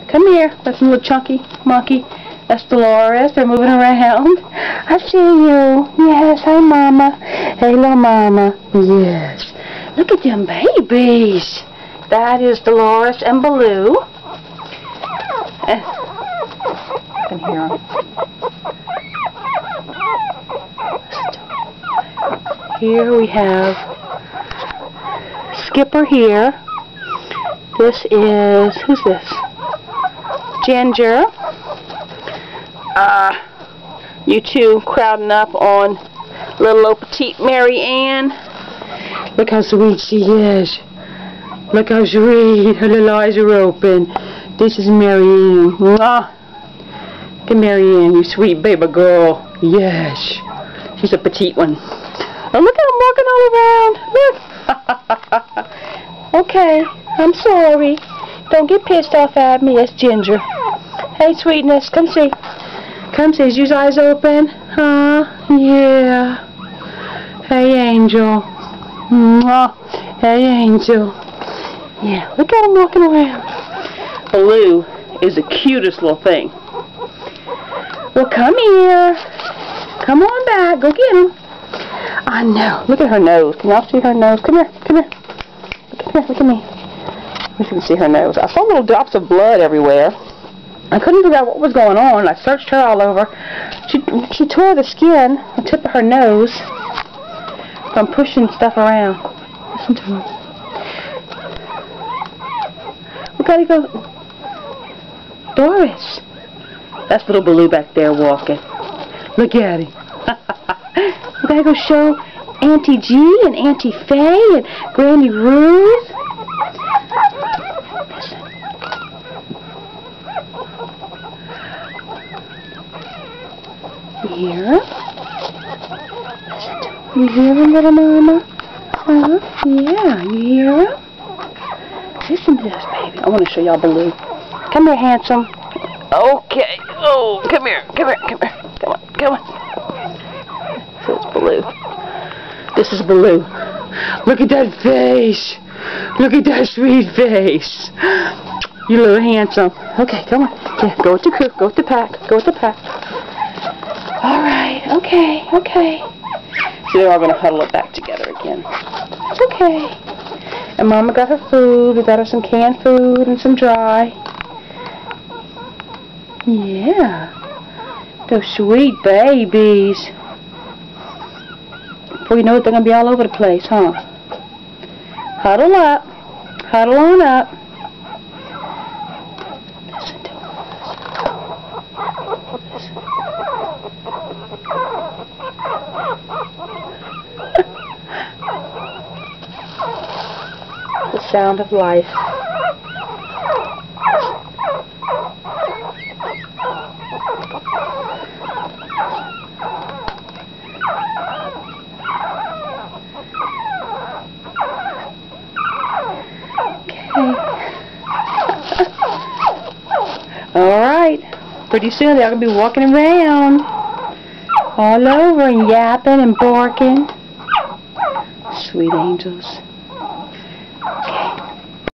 Come here. That's a little chunky monkey. That's Doris. They're moving around. I see you. Yes. Hi, Mama. Hey, little Mama. Yes. Look at them babies. That is Doris and Baloo. I can hear them. Here we have Skipper here. This is, who's this? Ginger. You two crowding up on little old petite Mary Ann. Look how sweet she is. Look how sweet. Her little eyes are open. This is Mary Ann. Mwah. Look at Mary Ann, you sweet baby girl. Yes. She's a petite one. Oh, look at them walking all around. Look. Okay, I'm sorry. Don't get pissed off at me. It's Ginger. Hey, sweetness, come see. Come see. Is your eyes open? Huh? Yeah. Hey, Angel. Mwah. Hey, Angel. Yeah, look at him walking around. Baloo is the cutest little thing. Well, come here. Come on back. Go get him. I know. Look at her nose. Can y'all see her nose? Come here. Come here. Come here. Look at me. If you can see her nose. I saw little drops of blood everywhere. I couldn't figure out what was going on. I searched her all over. She tore the skin, the tip of her nose, from pushing stuff around. Listen to her. We gotta go. Doris. That's little Baloo back there walking. Look at him. We gotta go show Auntie G and Auntie Faye and Granny Ruth. Listen. You hear him? Listen to him. You hear him, little mama? Huh? Yeah, you hear him? Listen to this, baby. I want to show y'all Baloo. Come here, handsome. Okay. Oh, come here. Come here. Come here. Come on. Come on. So it's Baloo. This is Baloo. Look at that face. Look at that sweet face. You little handsome. Okay, come on. Yeah, go with the crew. Go with the pack. Go with the pack. All right. Okay. Okay. So they're all going to huddle it back together again. It's okay. And Mama got her food. We got her some canned food and some dry. Yeah. Those sweet babies. Before you know it, they're going to be all over the place, huh? Huddle up. Huddle on up. Listen to them. Listen. The sound of life. Alright, pretty soon they're going to be walking around all over and yapping and barking. Sweet angels.